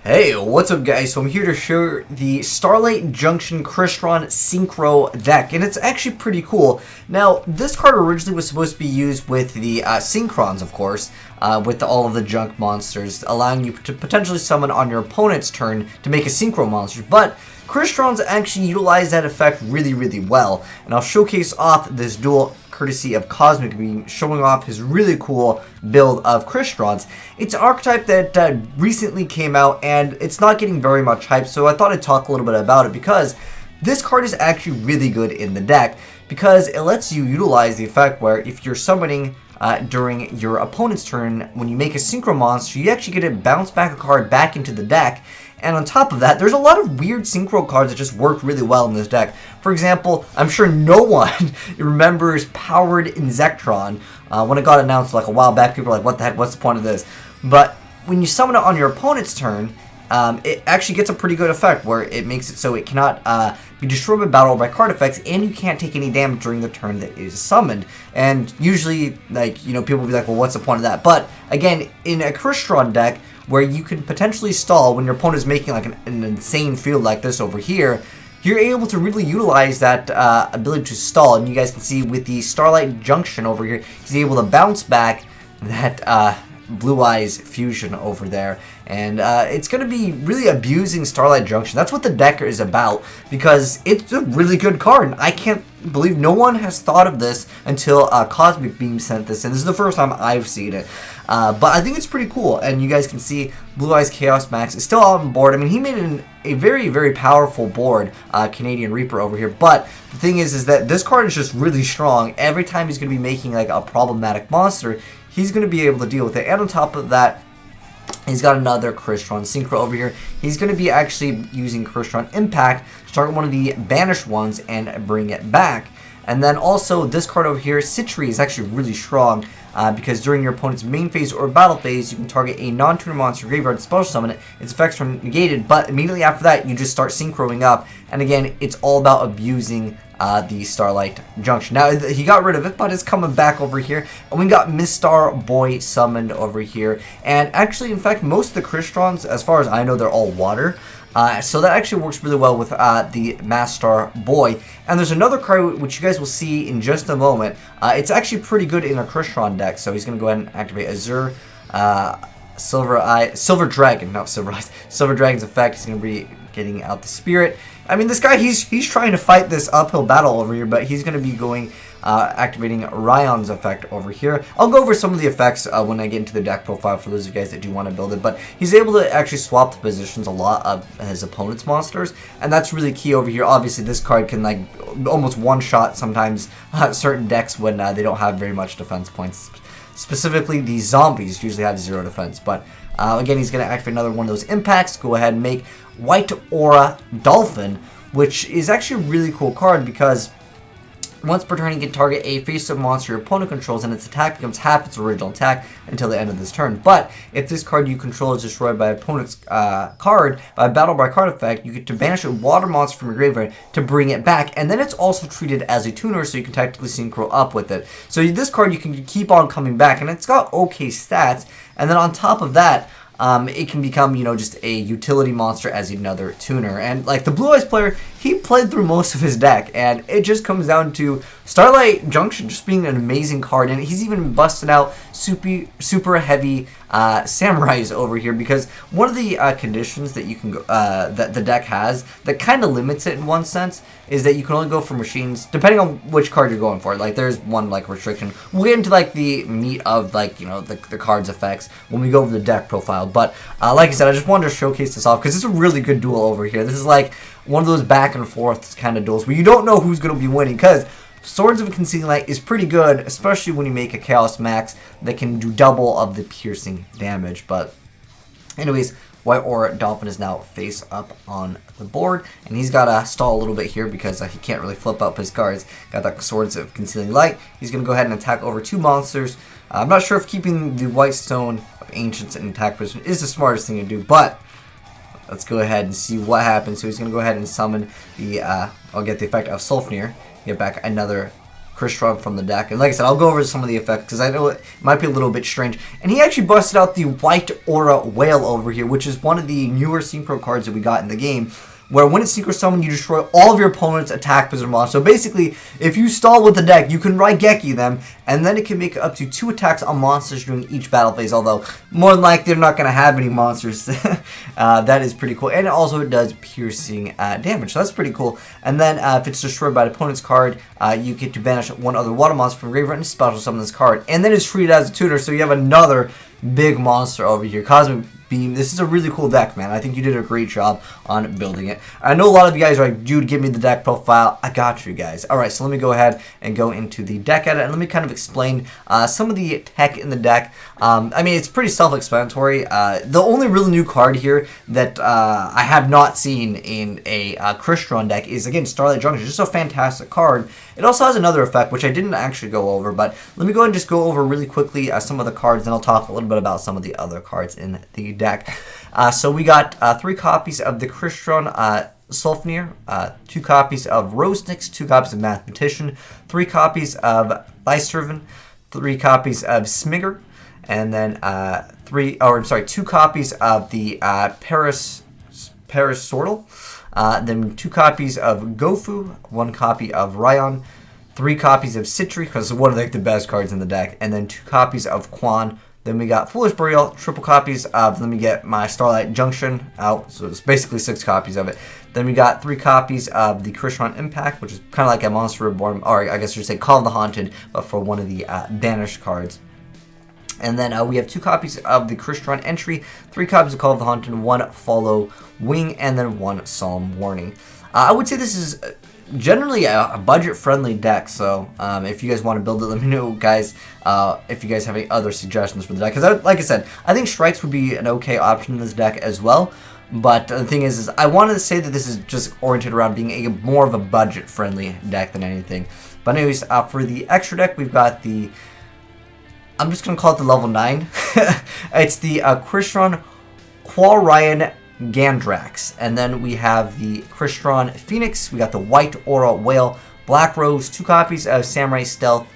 Hey, what's up guys? So I'm here to show the Starlight Junction Crystron Synchro deck, and it's actually pretty cool. Now, this card originally was supposed to be used with the Synchrons, of course, with all of the junk monsters, allowing you to potentially summon on your opponent's turn to make a Synchro monster, but Crystrons actually utilize that effect really well, and I'll showcase off this duel courtesy of Cosmic Beam, showing off his really cool build of Crystrons. It's an archetype that recently came out, and it's not getting very much hype, so I thought I'd talk a little bit about it, because this card is actually really good in the deck, because it lets you utilize the effect where if you're summoning during your opponent's turn, when you make a Synchro monster, you actually get to bounce back a card back into the deck. And on top of that, there's a lot of weird Synchro cards that just work really well in this deck. For example, I'm sure no one remembers Powered Insectron. When it got announced like a while back, people were like, what the heck, what's the point of this? But when you summon it on your opponent's turn, it actually gets a pretty good effect where it makes it so it cannot be destroyed by battle or by card effects, and you can't take any damage during the turn that is summoned. And usually, like, you know, people will be like, well, what's the point of that? But again, in a Crystron deck, where you can potentially stall when your opponent is making like an insane field like this over here, you're able to really utilize that ability to stall. And you guys can see with the Starlight Junction over here, he's able to bounce back that Blue Eyes fusion over there. And it's going to be really abusing Starlight Junction. That's what the deck is about, because it's a really good card. And I can't believe no one has thought of this until Cosmic Beam sent this, and this is the first time I've seen it. But I think it's pretty cool, and you guys can see Blue Eyes Chaos Max is still on board. I mean, he made a very powerful board, Canadian Reaper over here, but the thing is that this card is just really strong. Every time he's going to be making like a problematic monster, he's going to be able to deal with it. And on top of that, he's got another Crystron Synchro over here. He's going to be actually using Crystron Impact to target one of the banished ones and bring it back. And then also this card over here, Citri, is actually really strong because during your opponent's main phase or battle phase, you can target a non-tuner monster graveyard, special summon it, its effects are negated, but immediately after that, you just start synchroing up. And again, it's all about abusing the Starlight Junction. Now, he got rid of it, but it's coming back over here. And we got Mistar Boy summoned over here. And actually, in fact, most of the Crystrons, as far as I know, they're all water. So that actually works really well with the Mastar Boy. And there's another card which you guys will see in just a moment. It's actually pretty good in a Crystron deck. So he's going to go ahead and activate Azure Silver Dragon, not Silver Eyes. Silver Dragon's effect. He's going to be getting out the Spirit. I mean, this guy, he's trying to fight this uphill battle over here, but he's going to be going activating Rion's effect over here. I'll go over some of the effects when I get into the deck profile for those of you guys that do want to build it, but he's able to actually swap the positions a lot of his opponent's monsters, and that's really key over here. Obviously, this card can like almost one-shot sometimes certain decks when they don't have very much defense points. Specifically, the zombies usually have 0 defense, but again, he's going to activate another one of those impacts, go ahead and make White Aura Dolphin, which is actually a really cool card because once per turn, you can target a face-up monster your opponent controls, and its attack becomes half its original attack until the end of this turn. But if this card you control is destroyed by opponent's card by a battle by card effect, you get to banish a water monster from your graveyard to bring it back, and then it's also treated as a tuner, so you can technically synchro up with it. So this card you can keep on coming back, and it's got okay stats. And then on top of that, it can become, you know, just a utility monster as another tuner. And like the Blue Eyes player, he played through most of his deck, and it just comes down to Starlight Junction just being an amazing card. And he's even busted out super heavy samurais over here, because one of the conditions that you can go, that the deck has that kind of limits it in one sense is that you can only go for machines depending on which card you're going for. Like there's one like restriction. We'll get into like the meat of like, you know, the card's effects when we go over the deck profile. But like I said, I just wanted to showcase this off because it's a really good duel over here. This is like one of those back and forth kind of duels where you don't know who's going to be winning, because Swords of Concealing Light is pretty good, especially when you make a Chaos Max that can do double of the piercing damage. But anyways, White Aura Dolphin is now face up on the board, and he's got to stall a little bit here because he can't really flip up his cards. Got that Swords of Concealing Light. He's going to go ahead and attack over 2 monsters. I'm not sure if keeping the White Stone of Ancients in attack position is the smartest thing to do, but let's go ahead and see what happens. So he's going to go ahead and summon the, I'll get the effect of Sulfnir. Get back another Crystron from the deck. And like I said, I'll go over some of the effects because I know it might be a little bit strange. And he actually busted out the White Aura Whale over here, which is one of the newer Synchro cards that we got in the game, where when it's Synchro Summon, you destroy all of your opponent's attack position monsters. So basically, if you stall with the deck, you can Raigeki them, and then it can make up to 2 attacks on monsters during each battle phase, although more than likely they're not going to have any monsters. That is pretty cool. And also it does piercing damage, so that's pretty cool. And then if it's destroyed by an opponent's card, you get to banish one other water monster from graveyard and special summon this card. And then it's treated as a tutor, so you have another big monster over here. Cosmic Beam. This is a really cool deck, man. I think you did a great job on building it. I know a lot of you guys are like, dude, give me the deck profile. I got you guys. Alright, so let me go ahead and go into the deck edit, and let me kind of explain some of the tech in the deck. I mean, it's pretty self-explanatory. The only really new card here that I have not seen in a Crystron deck is, again, Starlight Junction. Just a fantastic card. It also has another effect, which I didn't actually go over, but let me go ahead and just go over really quickly some of the cards, and I'll talk a little bit about some of the other cards in the deck. So we got 3 copies of the Crystron Sulfnir, 2 copies of Rosenix, 2 copies of Mathematician, 3 copies of Ice-Servant, 3 copies of Smigger, and then 2 copies of the Parasortal, then 2 copies of Gofu, 1 copy of Ryan, 3 copies of Citri, because it's one of the best cards in the deck, and then 2 copies of Quan. Then we got Foolish Burial, triple copies of, let me get my Starlight Junction out, so it's basically 6 copies of it. Then we got 3 copies of the Crystron Impact, which is kind of like a Monster Reborn, or I guess you should say Call of the Haunted, but for one of the banished cards. And then we have 2 copies of the Crystron Entry, 3 copies of Call of the Haunted, 1 Follow Wing, and then 1 Solemn Warning. I would say this is generally a budget-friendly deck, so if you guys want to build it, let me know, guys, if you guys have any other suggestions for the deck. Because, like I said, I think Strikes would be an okay option in this deck as well. But the thing is I wanted to say that this is just oriented around being more of a budget-friendly deck than anything. But anyways, for the extra deck, we've got the, I'm just going to call it the level 9. It's the Crystron Quarian Gandrax, and then we have the Crystron Phoenix. We got the White Aura Whale, Black Rose, 2 copies of Samurai Stealth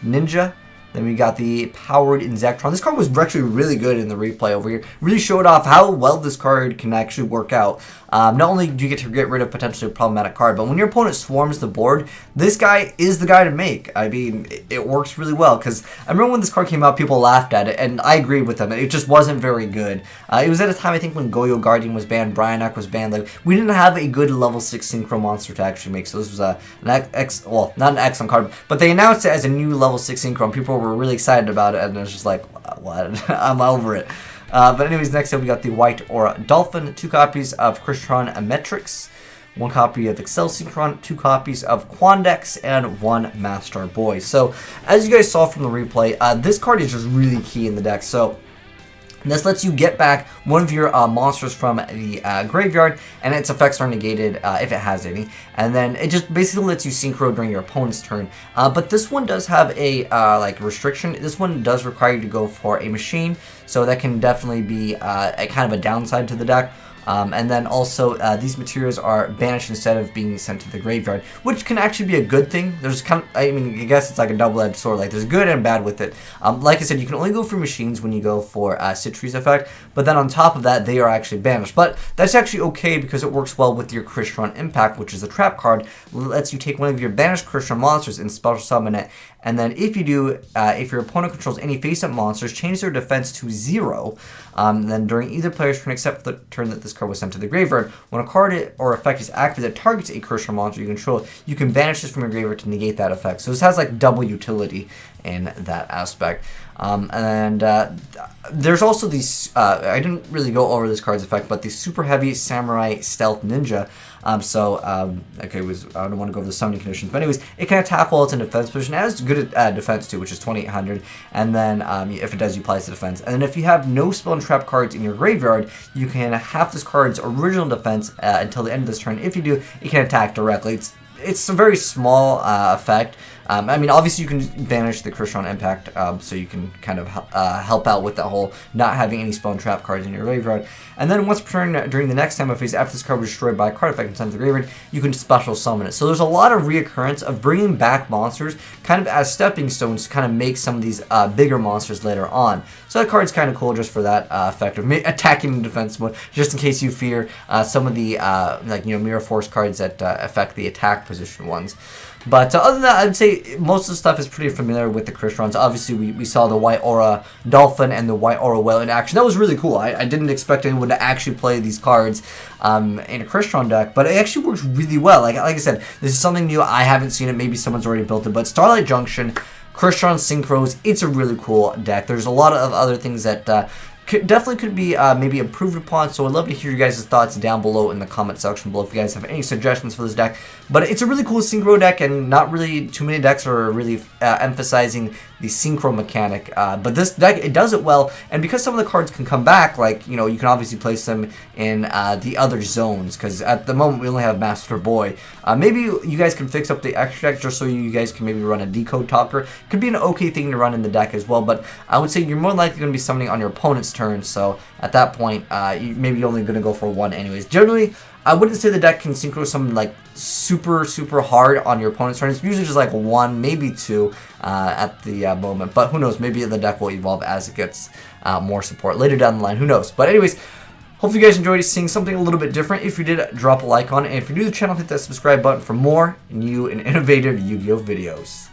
Ninja. Then we got the Powered Insectron. This card was actually really good in the replay over here. Really showed off how well this card can actually work out. Not only do you get to get rid of potentially a problematic card, but when your opponent swarms the board, this guy is the guy to make. I mean, it works really well, because I remember when this card came out, people laughed at it, and I agreed with them. It just wasn't very good. It was at a time, I think, when Goyo Guardian was banned, Bryanak was banned. Like, we didn't have a good level 6 Synchro monster to actually make, so this was not an excellent card, but they announced it as a new level 6 Synchro, and people were really excited about it, and it was just like, what? I'm over it. But anyways, next up we got the White Aura Dolphin, 2 copies of Crystron Metrix, 1 copy of Excel Synchron, 2 copies of Quandex, and 1 Master Boy. So, as you guys saw from the replay, this card is just really key in the deck. So, this lets you get back one of your monsters from the graveyard, and its effects are negated if it has any. And then it just basically lets you synchro during your opponent's turn. But this one does have a restriction. This one does require you to go for a machine, so that can definitely be a kind of a downside to the deck. And then also these materials are banished instead of being sent to the graveyard, which can actually be a good thing. There's kind of, I mean, I guess it's like a double-edged sword. Like, there's good and bad with it. Like I said, you can only go for machines when you go for Citri's effect, but then on top of that, they are actually banished. But that's actually okay because it works well with your Crystron Impact, which is a trap card. It lets you take one of your banished Crystron monsters and special summon it. And then if you do, if your opponent controls any face-up monsters, change their defense to 0. Then during either player's turn except for the turn that this card was sent to the graveyard, when a card or effect is active that targets a Crystron monster you control, you can banish this from your graveyard to negate that effect. So this has like double utility in that aspect. There's also these, I didn't really go over this card's effect, but the Super Heavy Samurai Stealth Ninja. Okay, I don't want to go over the summoning conditions, but anyways, it can attack while it's in defense position. It has good defense too, which is 2800, and then if it does, you apply to defense. And then if you have no spell and trap cards in your graveyard, you can half this card's original defense until the end of this turn. If you do, it can attack directly. It's a very small effect, I mean, obviously you can banish the Crystron Impact, so you can kind of help out with that whole not having any spawn trap cards in your graveyard. And then once per turn during the next time of phase, after this card was destroyed by a card effect and sent to the graveyard, you can special summon it. So there's a lot of reoccurrence of bringing back monsters kind of as stepping stones to kind of make some of these bigger monsters later on. So that card's kind of cool just for that effect of attacking in defense mode, just in case you fear some of the like, you know, Mirror Force cards that affect the attack position ones. But other than that, I'd say most of the stuff is pretty familiar with the Crystrons. Obviously, we saw the White Aura Dolphin and the White Aura Whale in action. That was really cool. I didn't expect anyone to actually play these cards in a Crystron deck, but it actually works really well. Like I said, this is something new. I haven't seen it. Maybe someone's already built it. But Starlight Junction, Crystron Synchros, it's a really cool deck. There's a lot of other things that definitely could be maybe improved upon, so I'd love to hear you guys' thoughts down below in the comment section below if you guys have any suggestions for this deck. But it's a really cool synchro deck, and not really too many decks are really emphasizing the synchro mechanic, but this deck, it does it well, and because some of the cards can come back, like, you know, you can obviously place them in the other zones, because at the moment we only have Master Boy. Maybe you guys can fix up the extra deck just so you guys can maybe run a Decode Talker. Could be an okay thing to run in the deck as well, but I would say you're more likely going to be summoning on your opponent's turn, so at that point, maybe you're only going to go for one anyways. Generally, I wouldn't say the deck can synchro summon like super hard on your opponent's turn. It's usually just like one, maybe two at the moment. But who knows? Maybe the deck will evolve as it gets more support later down the line. Who knows? But anyways, hope you guys enjoyed seeing something a little bit different. If you did, drop a like on it. And if you're new to the channel, hit that subscribe button for more new and innovative Yu-Gi-Oh videos.